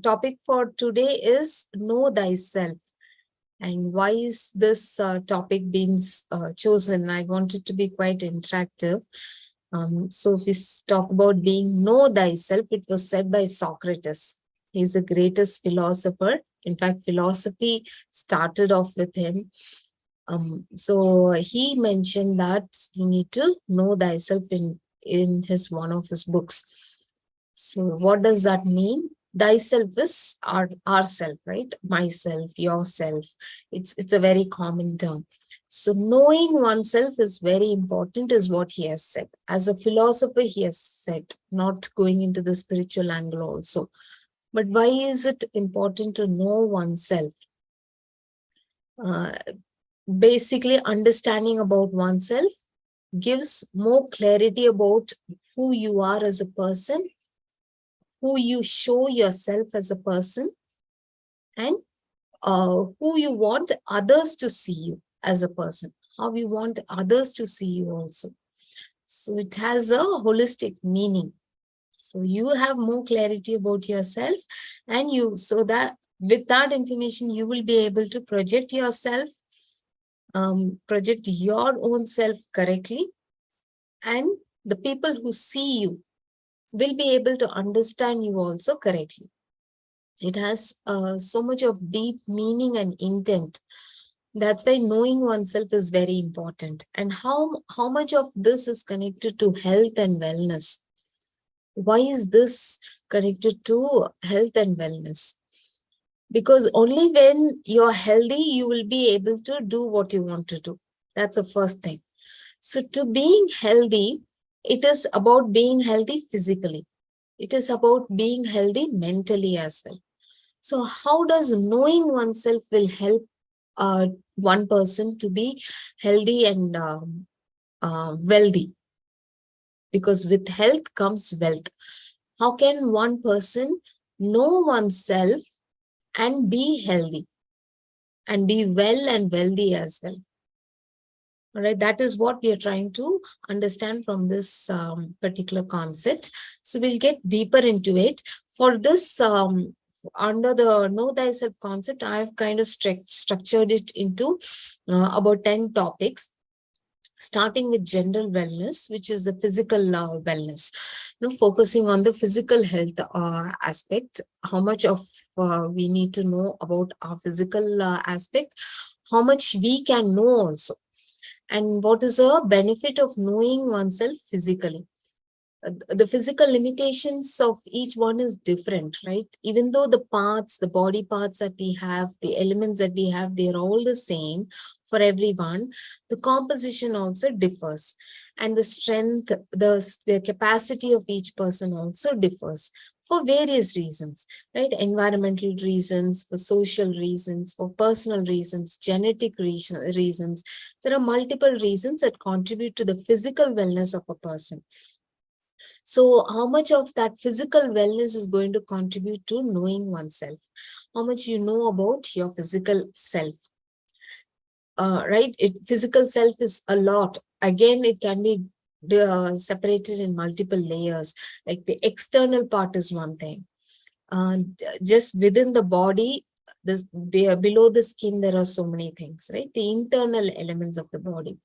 Topic for today is Know Thyself. And why is this topic being chosen? I want it to be quite interactive. So if we talk about being Know Thyself, it was said by Socrates. He's the greatest philosopher. In fact, philosophy started off with him. So he mentioned that you need to know thyself in one of his books. So what does that mean? Thyself is ourself, right? Myself, yourself. It's a very common term. So knowing oneself is very important, is what he has said. As a philosopher, he has said, not going into the spiritual angle also. But why is it important to know oneself? Basically, understanding about oneself gives more clarity about who you are as a person, who you show yourself as a person, and who you want others to see you as a person, how you want others to see you also. So it has a holistic meaning. So you have more clarity about yourself, and so that with that information, you will be able to project yourself, project your own self correctly, and the people who see you will be able to understand you also correctly. It has so much of deep meaning and intent. That's why knowing oneself is very important. And how much of this is connected to health and wellness? Why is this connected to health and wellness? Because only when you're healthy, you will be able to do what you want to do. That's the first thing. So to being healthy, it is about being healthy physically. It is about being healthy mentally as well. So how does knowing oneself will help one person to be healthy and wealthy? Because with health comes wealth. How can one person know oneself and be healthy and be well and wealthy as well? All right, that is what we are trying to understand from this particular concept. So we'll get deeper into it. For this, under the Know Thyself concept, I've kind of structured it into about 10 topics, starting with general wellness, which is the physical wellness, focusing on the physical health aspect, how much of we need to know about our physical aspect, how much we can know also, and what is a benefit of knowing oneself physically. The physical limitations of each one is different, right? Even though the body parts that we have, the elements that we have, they're all the same for everyone. The composition also differs, and the strength, the capacity of each person also differs for various reasons, right? Environmental reasons, for social reasons, for personal reasons, genetic reasons. There are multiple reasons that contribute to the physical wellness of a person. So how much of that physical wellness is going to contribute to knowing oneself? How much you know about your physical self? Right? Physical self is a lot. Again, it can be separated in multiple layers. Like the external part is one thing. Just within the body, below the skin, there are so many things, right? The internal elements of the body,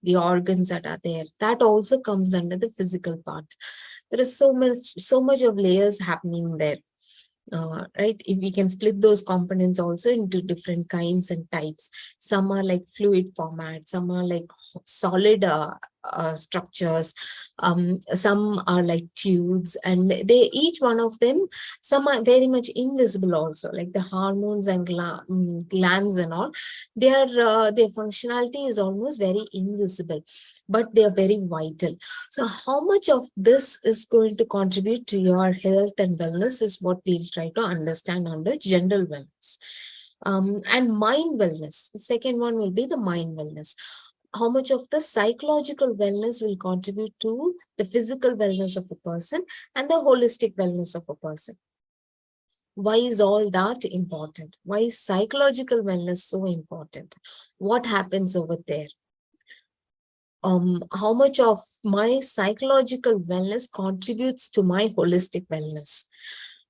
the organs that are there, that also comes under the physical part. There is so much of layers happening there. Right? If we can split those components also into different kinds and types. Some are like fluid format, some are like solid structures, some are like tubes, and each one of them, some are very much invisible also, like the hormones and glands and all. Their functionality is almost very invisible, but they are very vital. So how much of this is going to contribute to your health and wellness is what we'll try to understand under general wellness. And mind wellness, the second one will be the mind wellness. How much of the psychological wellness will contribute to the physical wellness of a person and the holistic wellness of a person? Why is all that important? Why is psychological wellness so important? What happens over there? How much of my psychological wellness contributes to my holistic wellness?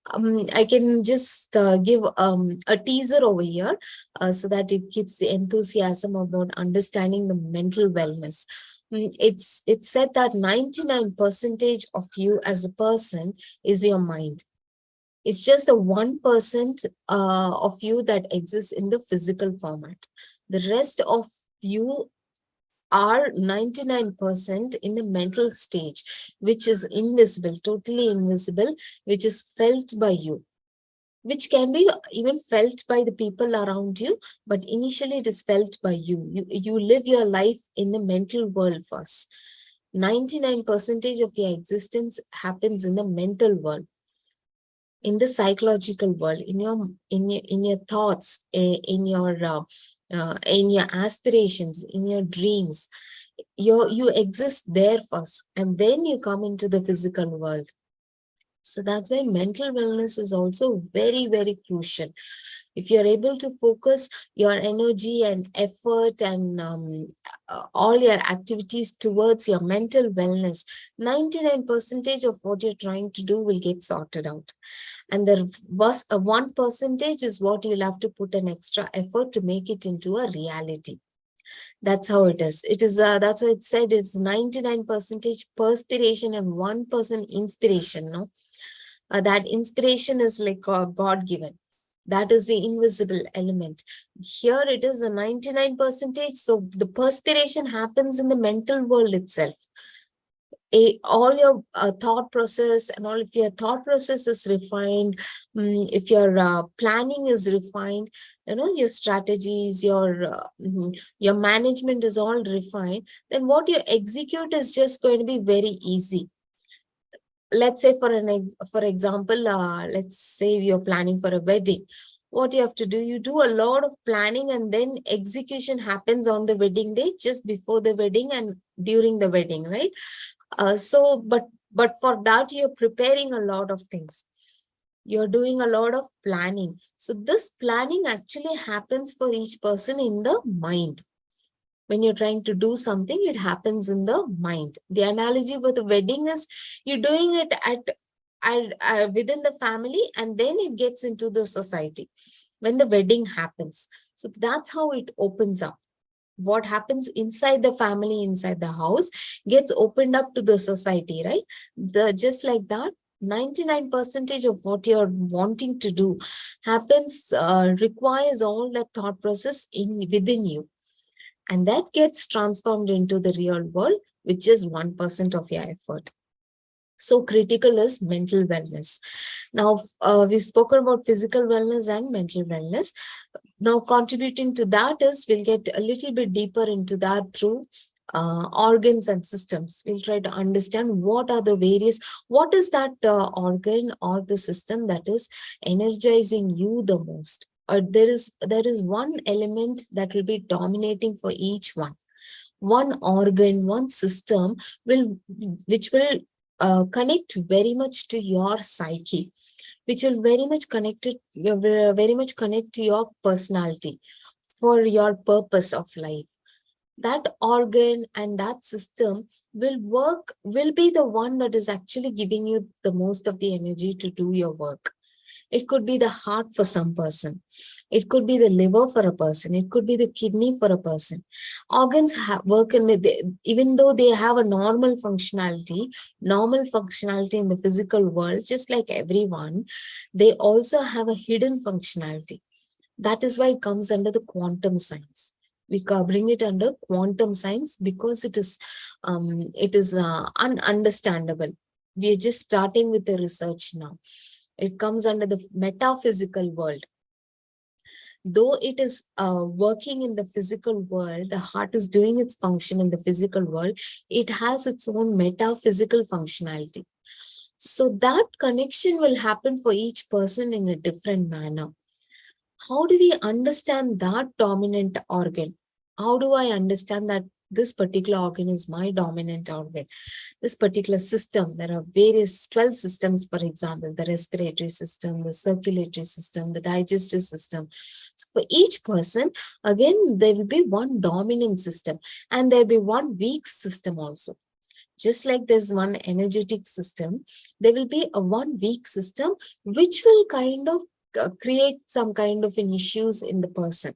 I can just give a teaser over here so that it keeps the enthusiasm about understanding the mental wellness. It's said that 99% of you as a person is your mind. It's just the 1% of you that exists in the physical format. The rest of you are 99% in the mental stage, which is invisible, totally invisible, which is felt by you, which can be even felt by the people around you, but initially it is felt by you. You live your life in the mental world first. 99% of your existence happens in the mental world, in the psychological world, in your thoughts, in your aspirations, in your dreams. You exist there first, and then you come into the physical world. So that's why mental wellness is also very, very crucial. If you're able to focus your energy and effort and all your activities towards your mental wellness, 99% of what you're trying to do will get sorted out. And the 1% is what you'll have to put an extra effort to make it into a reality. That's how it is. It is that's why it said it's 99% perspiration and 1% inspiration. No, that inspiration is like God given. That is the invisible element. Here it is a 99%. So the perspiration happens in the mental world itself. All your thought process and all, if your thought process is refined, if your planning is refined, your strategies, your management is all refined, then what you execute is just going to be very easy. Let's say for example, let's say you're planning for a wedding. What you have to do, you do a lot of planning, and then execution happens on the wedding day, just before the wedding and during the wedding, right? But for that, you're preparing a lot of things. You're doing a lot of planning. So this planning actually happens for each person in the mind. When you're trying to do something, it happens in the mind. The analogy for the wedding is you're doing it within the family, and then it gets into the society when the wedding happens. So that's how it opens up. What happens inside the family, inside the house, gets opened up to the society, right? Just like that, 99% of what you're wanting to do happens, requires all that thought process within you, and that gets transformed into the real world, which is 1% of your effort. So critical is mental wellness. Now, we've spoken about physical wellness and mental wellness. Now, contributing to that is we'll get a little bit deeper into that through organs and systems. We'll try to understand what is that organ or the system that is energizing you the most. Or there is one element that will be dominating for each one. One organ, one system which will connect very much to your psyche, which will very much connect to your personality, for your purpose of life. That organ and that system will be the one that is actually giving you the most of the energy to do your work. It could be the heart for some person. It could be the liver for a person. It could be the kidney for a person. Organs work even though they have a normal functionality in the physical world, just like everyone, they also have a hidden functionality. That is why it comes under the quantum science. We bring it under quantum science because it is ununderstandable. We are just starting with the research now. It comes under the metaphysical world. Though it is working in the physical world, the heart is doing its function in the physical world, it has its own metaphysical functionality. So that connection will happen for each person in a different manner. How do we understand that dominant organ? How do I understand that this particular organ is my dominant organ? This particular system, there are various 12 systems, for example, the respiratory system, the circulatory system, the digestive system. So for each person, again, there will be one dominant system and there will be one weak system also. Just like there's one energetic system, there will be a one weak system which will kind of create some kind of an issues in the person.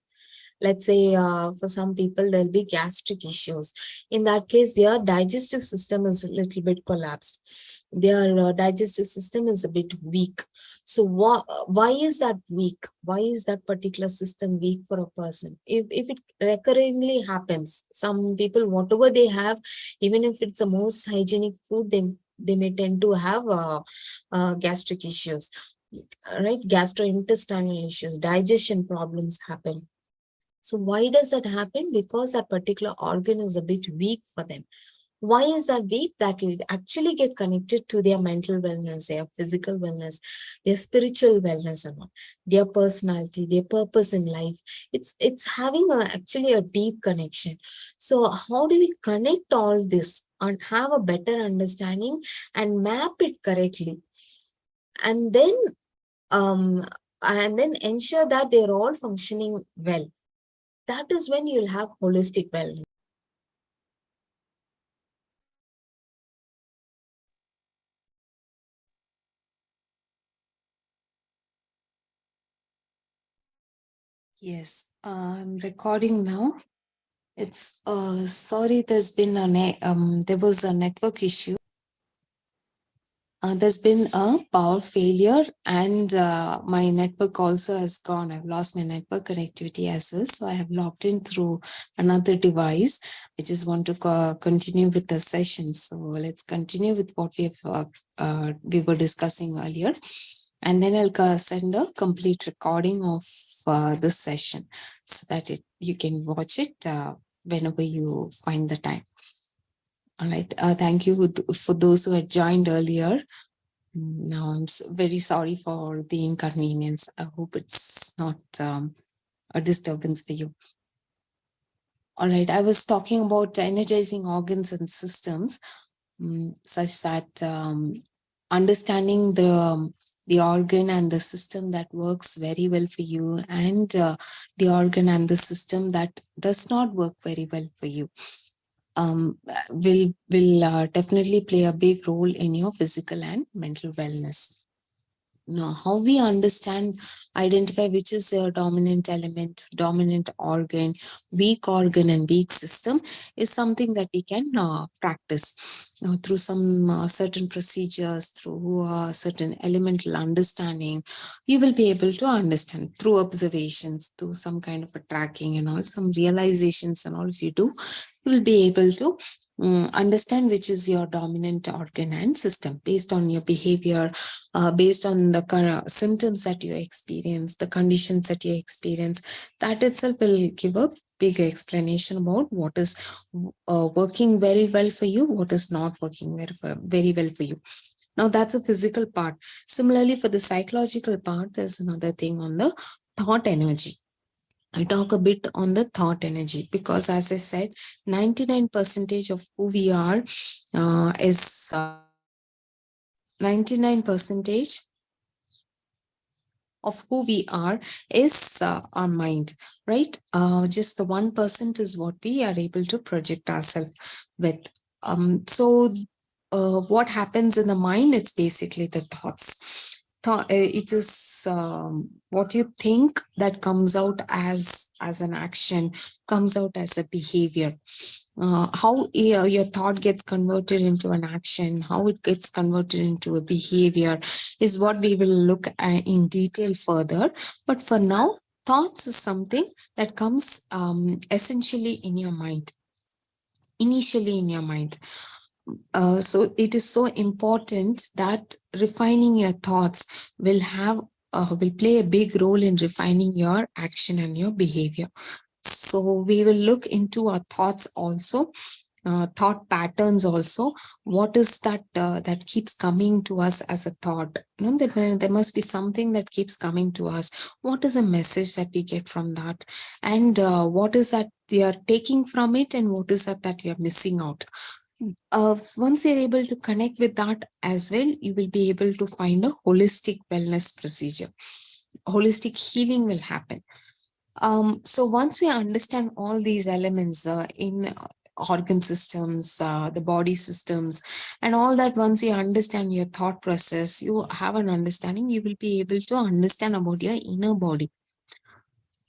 Let's say for some people there'll be gastric issues. In that case, their digestive system is a little bit collapsed, their digestive system is a bit weak. So why is that weak? Why is that particular system weak for a person? If it recurringly happens, some people, whatever they have, even if it's the most hygienic food, they may tend to have gastric issues, right? Gastrointestinal issues, digestion problems happen. So why does that happen? Because that particular organ is a bit weak for them. Why is that weak? That will actually get connected to their mental wellness, their physical wellness, their spiritual wellness, and all, their personality, their purpose in life. It's having actually a deep connection. So how do we connect all this and have a better understanding and map it correctly, and then ensure that they're all functioning well? That is when you'll have holistic wellness. Yes, I'm recording now. It's sorry, there was a network issue. There's been a power failure, and my network also has gone. I've lost my network connectivity as well, so I have logged in through another device. I just want to continue with the session. So let's continue with what we were discussing earlier, and then I'll send a complete recording of this session so that you can watch it whenever you find the time. All right. Thank you for those who had joined earlier. Now, I'm very sorry for the inconvenience. I hope it's not a disturbance for you. All right. I was talking about energizing organs and systems, such that understanding the organ and the system that works very well for you, and the organ and the system that does not work very well for you, will definitely play a big role in your physical and mental wellness. Now, how we identify which is a dominant element, dominant organ, and weak system is something that we can practice through some certain procedures, through certain elemental understanding. You will be able to understand through observations, through some kind of a tracking and all, some realizations and all. If you do, you will be able to understand which is your dominant organ and system based on your behavior, based on the kind of symptoms that you experience, the conditions that you experience. That itself will give a bigger explanation about what is working very well for you, what is not working very well for you. Now, that's a physical part. Similarly, for the psychological part, there's another thing on the thought energy. I talk a bit on the thought energy because, as I said, 99% of who we are is 99% of who we are is our mind, right? Just the 1% is what we are able to project ourselves with. So what happens in the mind? It's basically the thoughts. It is what you think that comes out as an action, comes out as a behavior. How your thought gets converted into an action, how it gets converted into a behavior is what we will look at in detail further. But for now, thoughts is something that comes essentially in your mind, initially in your mind. So it is so important that refining your thoughts will play a big role in refining your action and your behavior. So we will look into our thoughts also, thought patterns also. What is that that keeps coming to us as a thought? There must be something that keeps coming to us. What is a message that we get from that? And what is that we are taking from it, and what is that we are missing out? Once you're able to connect with that as well, you will be able to find a holistic wellness procedure. Holistic healing will happen. So once we understand all these elements organ systems, the body systems, and all that. Once you understand your thought process, you have an understanding, you will be able to understand about your inner body.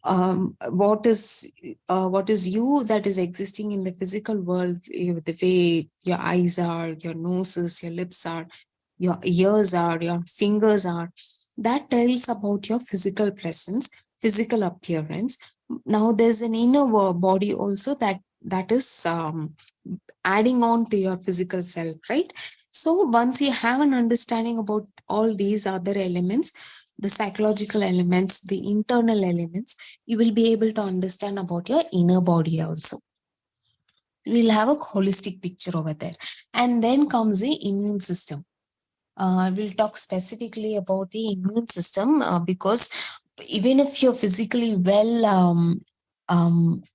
What is you that is existing in the physical world, the way your eyes are, your noses, your lips are, your ears are, your fingers are. That tells about your physical presence, physical appearance. Now there's an inner body also, that is adding on to your physical self, right? So once you have an understanding about all these other elements, the psychological elements, the internal elements, you will be able to understand about your inner body also. We'll have a holistic picture over there. And then comes the immune system. We'll talk specifically about the immune system, because even if you're physically well,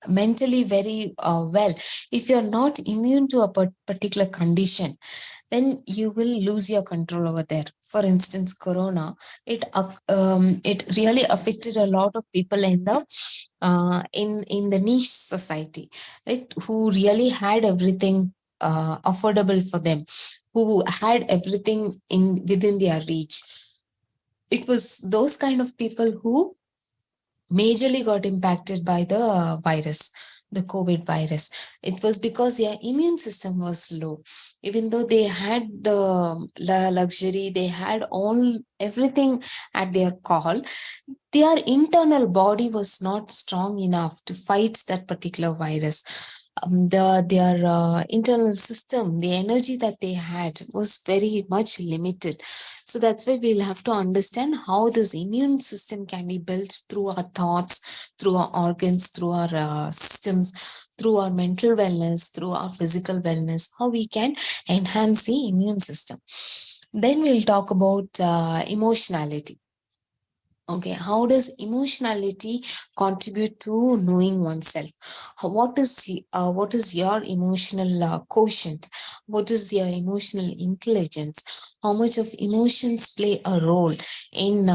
mentally very well, if you're not immune to a particular condition, then you will lose your control over there. For instance, corona, it really affected a lot of people in the in the niche society, right? Who really had everything affordable for them, who had everything in within their reach. It was those kind of people who majorly got impacted by the virus, the COVID virus. It was because their immune system was low. Even though they had the luxury, they had all everything at their call, their internal body was not strong enough to fight that particular virus. Their internal system, the energy that they had was very much limited. So that's why we'll have to understand how this immune system can be built through our thoughts, through our organs, through our systems, through our mental wellness, through our physical wellness, how we can enhance the immune system. Then we'll talk about emotionality. Okay, how does emotionality contribute to knowing oneself? What is your emotional quotient? What is your emotional intelligence? How much of emotions play a role in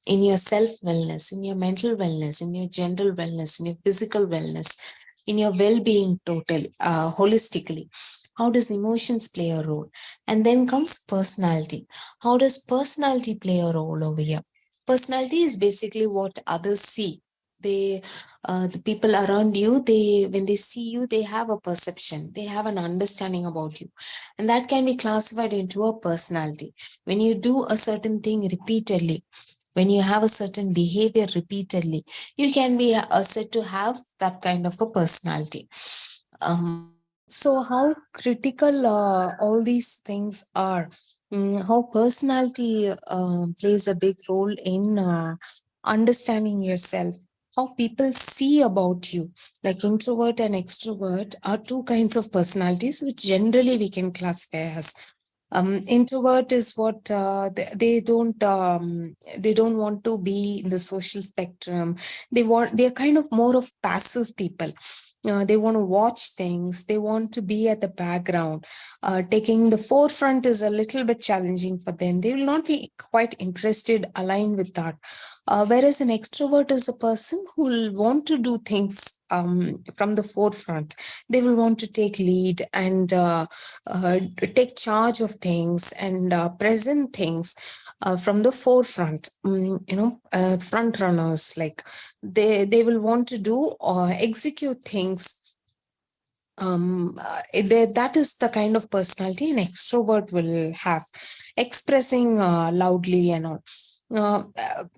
your self wellness, in your mental wellness, in your general wellness, in your physical wellness, in your well being total, holistically? How does emotions play a role? And then comes personality. How does personality play a role over here? Personality is basically what others see. They The people around you, they when they see you, they have a perception, they have an understanding about you, and that can be classified into a personality. When you do a certain thing repeatedly, when you have a certain behavior repeatedly, you can be said to have that kind of a personality. So how critical all these things are. How personality plays a big role in understanding yourself, how people see about you. Like introvert and extrovert are two kinds of personalities which generally we can classify as. Introvert is what they don't want to be in the social spectrum. They're kind of more of passive people. They want to watch things, they want to be at the background. Taking the forefront is a little bit challenging for them. They will not be quite interested, aligned with that. Whereas an extrovert is a person who will want to do things from the forefront. They will want to take lead and take charge of things and present things from the forefront. Front runners, like they will want to do or execute things. That is the kind of personality an extrovert will have, expressing loudly and all.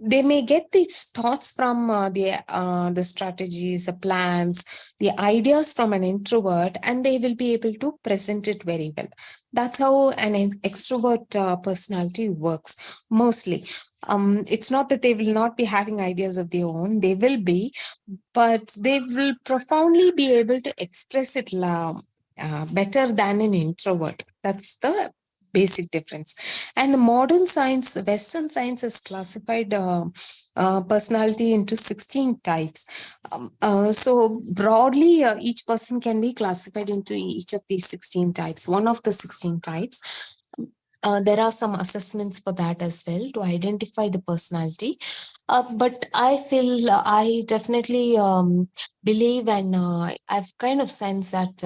They may get these thoughts from the strategies, the plans, the ideas from an introvert, and they will be able to present it very well. That's how an extrovert personality works mostly. It's not that they will not be having ideas of their own, they will be, but they will profoundly be able to express it better than an introvert. That's the basic difference. And the modern science, Western science, has classified personality into 16 types. So broadly, each person can be classified into each of these 16 types, one of the 16 types. There are some assessments for that as well to identify the personality. But I feel I definitely believe, and I've kind of sensed that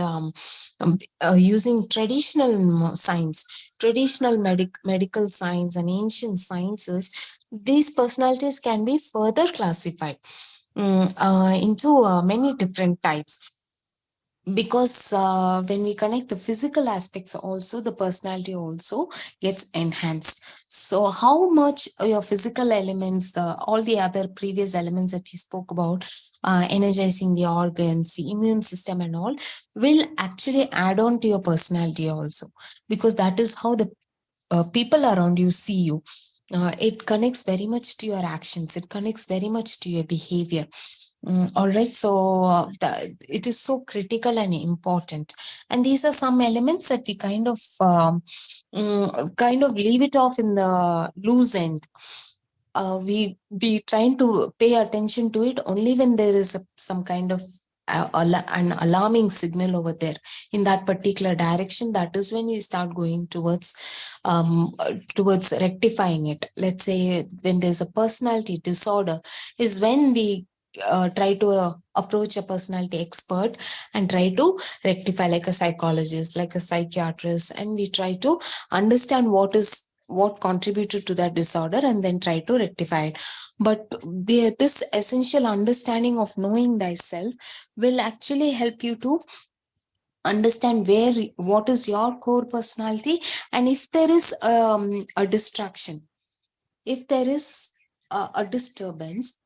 using traditional science, traditional medical science, and ancient sciences, these personalities can be further classified into many different types, because when we connect the physical aspects also, the personality also gets enhanced. So how much your physical elements, all the other previous elements that we spoke about, energizing the organs, the immune system and all, will actually add on to your personality also, because that is how the people around you see you. It connects very much to your actions, it connects very much to your behavior. All right, so it is so critical and important, and these are some elements that we kind of leave it off in the loose end. We trying to pay attention to it only when there is some kind of an alarming signal over there in that particular direction. That is when we start going towards rectifying it. Let's say when there's a personality disorder is when we try to approach a personality expert and try to rectify, like a psychologist, like a psychiatrist, and we try to understand what contributed to that disorder and then try to rectify it. But this essential understanding of knowing thyself will actually help you to understand what is your core personality, and if there is a distraction, if there is a disturbance,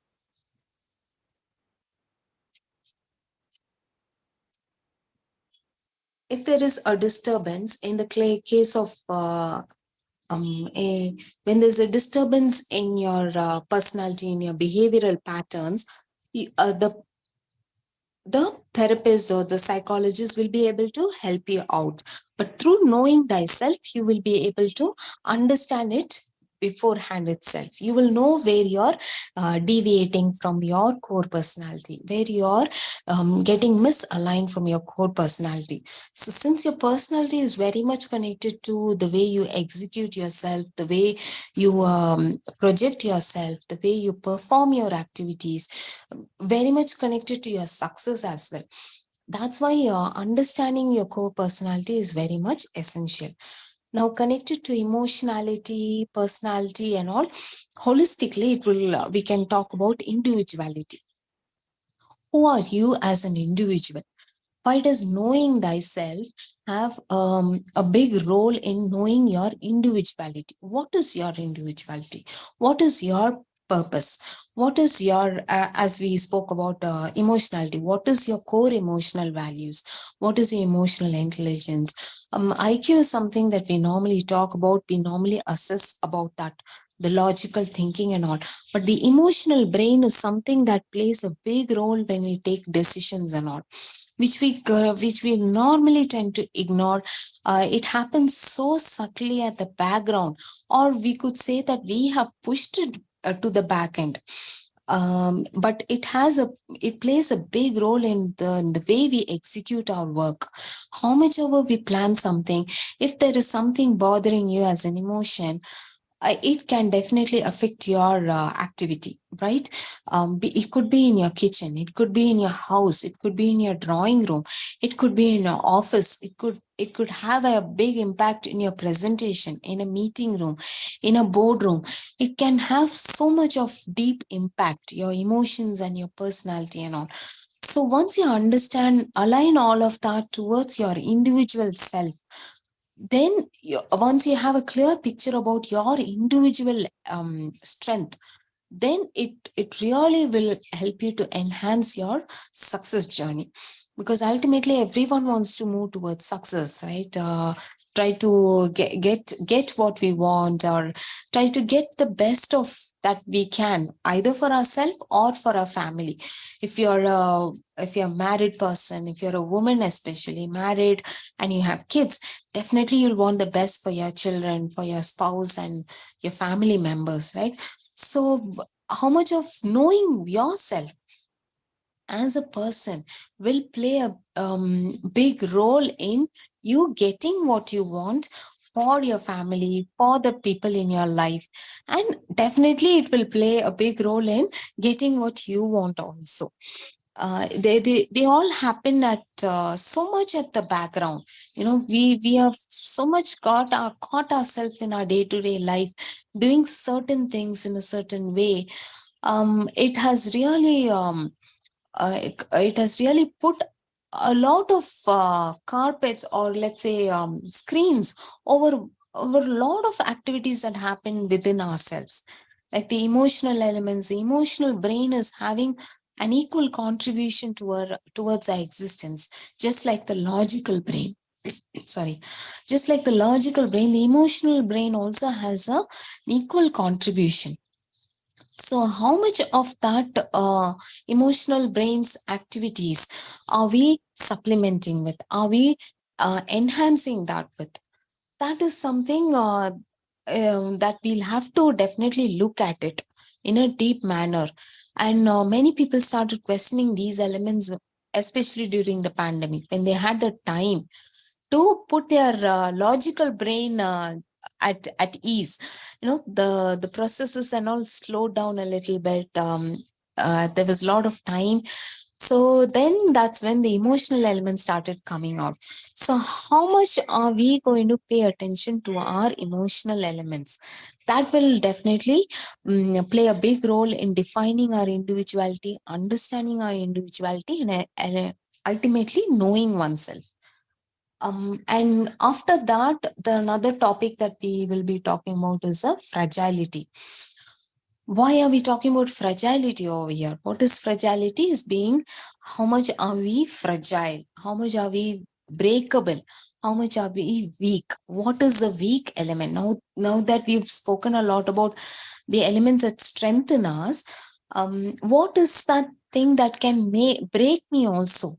if there is a disturbance in the case of when there's a disturbance in your personality, in your behavioral patterns, the therapist or the psychologist will be able to help you out. But through knowing thyself, you will be able to understand it beforehand itself. You will know where you're deviating from your core personality, where you're getting misaligned from your core personality. So, since your personality is very much connected to the way you execute yourself, the way you project yourself, the way you perform your activities, very much connected to your success as well. That's why understanding your core personality is very much essential. Now, connected to emotionality, personality, and all, holistically, it will we can talk about individuality. Who are you as an individual? Why does knowing thyself have a big role in knowing your individuality? What is your individuality? What is your purpose? What is your, as we spoke about emotionality, what is your core emotional values? What is your emotional intelligence? IQ is something that we normally talk about, we normally assess about that, the logical thinking and all. But the emotional brain is something that plays a big role when we take decisions and all, which we normally tend to ignore. It happens so subtly at the background, or we could say that we have pushed it to the back end. But it plays a big role in the way we execute our work. How much ever we plan something, if there is something bothering you as an emotion, it can definitely affect your activity, right? It could be in your kitchen, it could be in your house, it could be in your drawing room, it could be in your office, it could have a big impact in your presentation, in a meeting room, in a boardroom. It can have so much of deep impact, your emotions and your personality and all. So once you understand, align all of that towards your individual self, then once you have a clear picture about your individual strength, then it really will help you to enhance your success journey, because ultimately everyone wants to move towards success, right? Try to get what we want, or try to get the best of that we can, either for ourselves or for our family. If you're a married person, if you're a woman, especially married, and you have kids, definitely you'll want the best for your children, for your spouse and your family members, right? So how much of knowing yourself as a person will play a big role in you getting what you want, for your family, for the people in your life. And definitely it will play a big role in getting what you want also. They all happen at so much at the background. We have so much caught ourselves in our day-to-day life doing certain things in a certain way. It has really it has really put a lot of carpets, or let's say screens over a lot of activities that happen within ourselves, like the emotional elements. The emotional brain is having an equal contribution towards our existence, just like the logical brain. Sorry, just like the logical brain, the emotional brain also has an equal contribution. So, how much of that emotional brain's activities are we supplementing with? Are we enhancing that with? That is something that we'll have to definitely look at it in a deep manner. And many people started questioning these elements, especially during the pandemic, when they had the time to put their logical brain at ease. The processes and all slowed down a little bit. There was a lot of time, so then that's when the emotional element started coming out. So how much are we going to pay attention to our emotional elements? That will definitely play a big role in defining our individuality, understanding our individuality, and ultimately knowing oneself. And after that, the another topic that we will be talking about is a fragility. Why are we talking about fragility over here? What is fragility? Is being how much are we fragile? How much are we breakable? How much are we weak? What is the weak element? Now that we've spoken a lot about the elements that strengthen us, what is that thing that can break me also?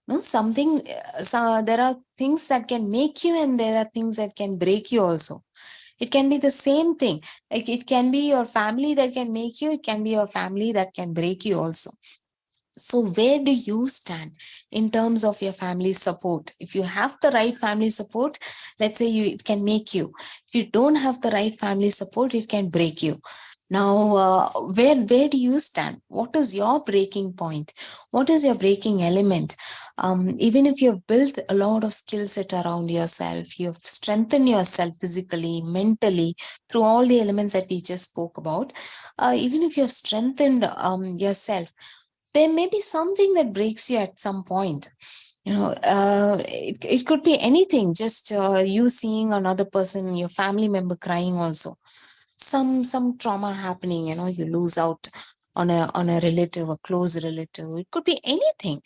No, something. So there are things that can make you, and there are things that can break you also. It can be the same thing. Like it can be your family that can make you, it can be your family that can break you also. So where do you stand in terms of your family support? If you have the right family support, let's say it can make you. If you don't have the right family support, it can break you. Now, where do you stand? What is your breaking point? What is your breaking element? Even if you've built a lot of skill set around yourself, you've strengthened yourself physically, mentally, through all the elements that we just spoke about, even if you've strengthened yourself, there may be something that breaks you at some point. It could be anything, just you seeing another person, your family member crying also, some trauma happening, you lose out on a relative, a close relative. It could be anything,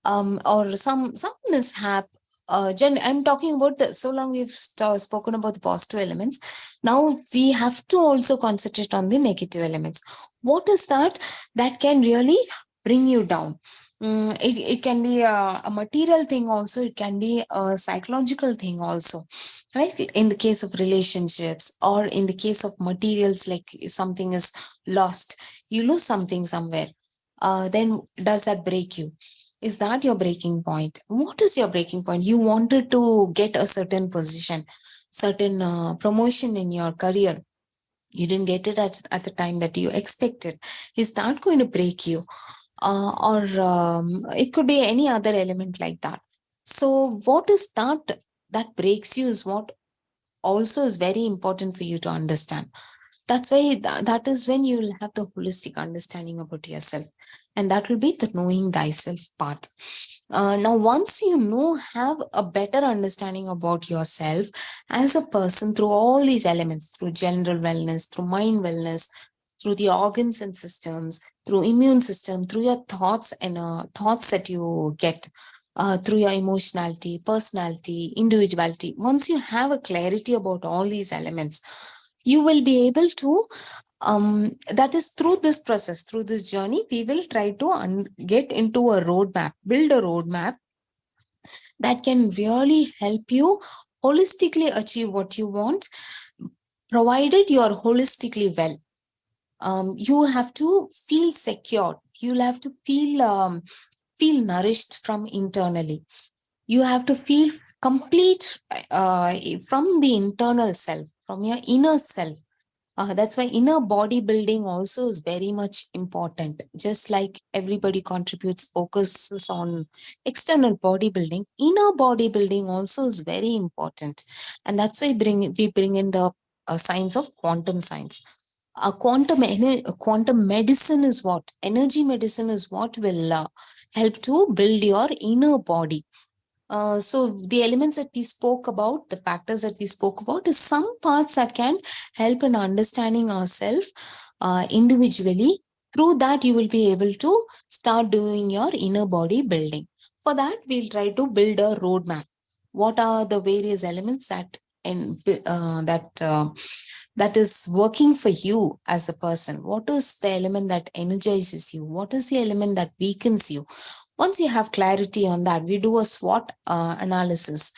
or some mishap. I'm talking about so long we've spoken about the positive elements. Now we have to also concentrate on the negative elements. What is that can really bring you down? It can be a material thing also, it can be a psychological thing also, right? In the case of relationships, or in the case of materials, like something is lost, you lose something somewhere, then does that break you? Is that your breaking point? What is your breaking point? You wanted to get a certain position, certain promotion in your career. You didn't get it at the time that you expected. Is that going to break you? Or it could be any other element like that. So, what is that breaks you is what also is very important for you to understand. That's why that is when you will have the holistic understanding about yourself, and that will be the knowing thyself part. Now once you have a better understanding about yourself as a person, through all these elements, through general wellness, through mind wellness, through the organs and systems, through immune system, through your thoughts and thoughts that you get, through your emotionality, personality, individuality. Once you have a clarity about all these elements, you will be able to, that is through this process, through this journey, we will try to get into a roadmap, build a roadmap that can really help you holistically achieve what you want, provided you are holistically well. You have to feel secure, you'll have to feel nourished from internally. You have to feel complete from the internal self, from your inner self. That's why inner bodybuilding also is very much important. Just like everybody contributes, focuses on external bodybuilding, inner bodybuilding also is very important. And that's why we bring in the science of quantum science. Quantum medicine is what? Energy medicine is what will help to build your inner body. So the elements that we spoke about, the factors that we spoke about, is some parts that can help in understanding ourselves individually. Through that, you will be able to start doing your inner body building. For that, we'll try to build a roadmap. What are the various elements and that is working for you as a person? What is the element that energizes you? What is the element that weakens you? Once you have clarity on that, we do a SWOT analysis.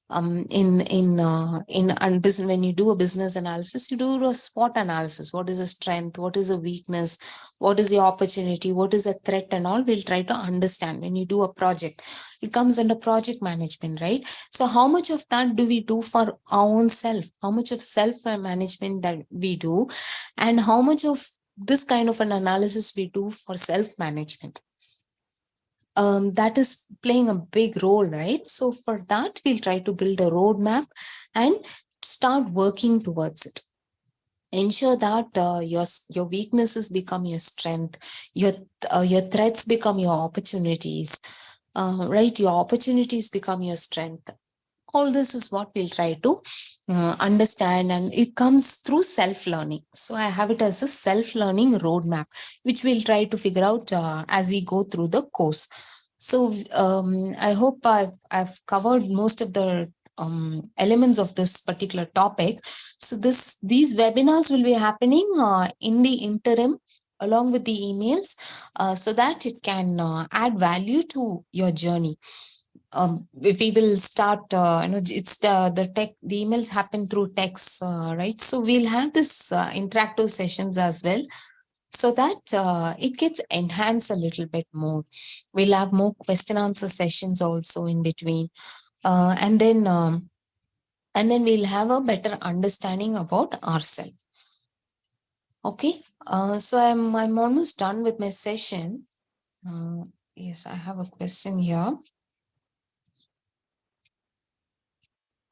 When you do a business analysis, you do a SWOT analysis. What is a strength? What is a weakness? What is the opportunity? What is a threat? And all we'll try to understand. When you do a project, it comes under project management, right? So how much of that do we do for our own self? How much of self management that we do, and how much of this kind of an analysis we do for self management? That is playing a big role, right? So for that, we'll try to build a roadmap and start working towards it. Ensure that your weaknesses become your strength, your threats become your opportunities, right? Your opportunities become your strength. All this is what we'll try to understand, and it comes through self learning. So I have it as a self learning roadmap, which we'll try to figure out as we go through the course. So I hope I've covered most of the elements of this particular topic. So these webinars will be happening in the interim along with the emails, so that it can add value to your journey. If we will start, it's the emails happen through text, right? So we'll have this interactive sessions as well, so that it gets enhanced a little bit more. We'll have more question answer sessions also in between, and then we'll have a better understanding about ourselves. Okay, so I'm almost done with my session. Yes, I have a question here.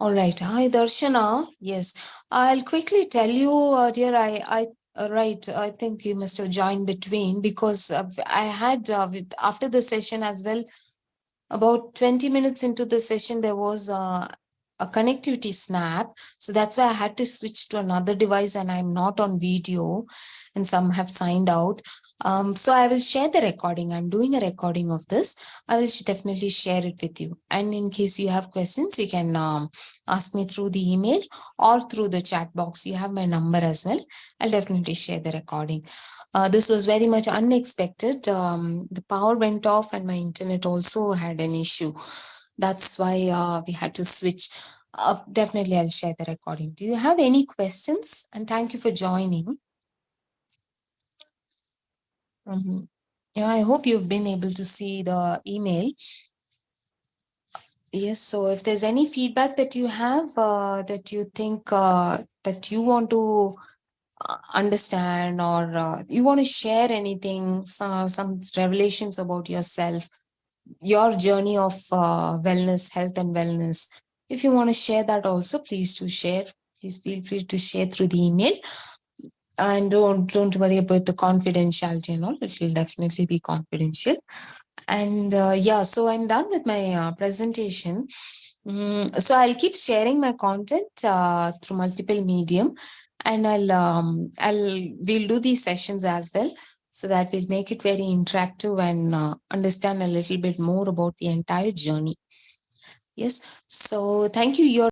All right. Hi, Darshana. Yes, I'll quickly tell you, dear. Right. I think you must have joined between, because I had after the session as well. About 20 minutes into the session, there was a connectivity snap. So that's why I had to switch to another device, and I'm not on video, and some have signed out. So I will share the recording. I'm doing a recording of this. I will definitely share it with you. And in case you have questions, you can ask me through the email or through the chat box. You have my number as well. I'll definitely share the recording. This was very much unexpected. The power went off and my internet also had an issue. That's why we had to switch. Definitely, I'll share the recording. Do you have any questions? And thank you for joining. Yeah, I hope you've been able to see the email. Yes, so if there's any feedback that you have, that you think that you want to understand, or you want to share anything, some revelations about yourself, your journey of wellness, health and wellness, if you want to share that also, please do share. Please feel free to share through the email. And don't worry about the confidentiality and all. It will definitely be confidential. And yeah, so I'm done with my presentation. So I'll keep sharing my content through multiple medium, and we'll do these sessions as well, so that we'll make it very interactive and understand a little bit more about the entire journey. Yes. So thank you. Your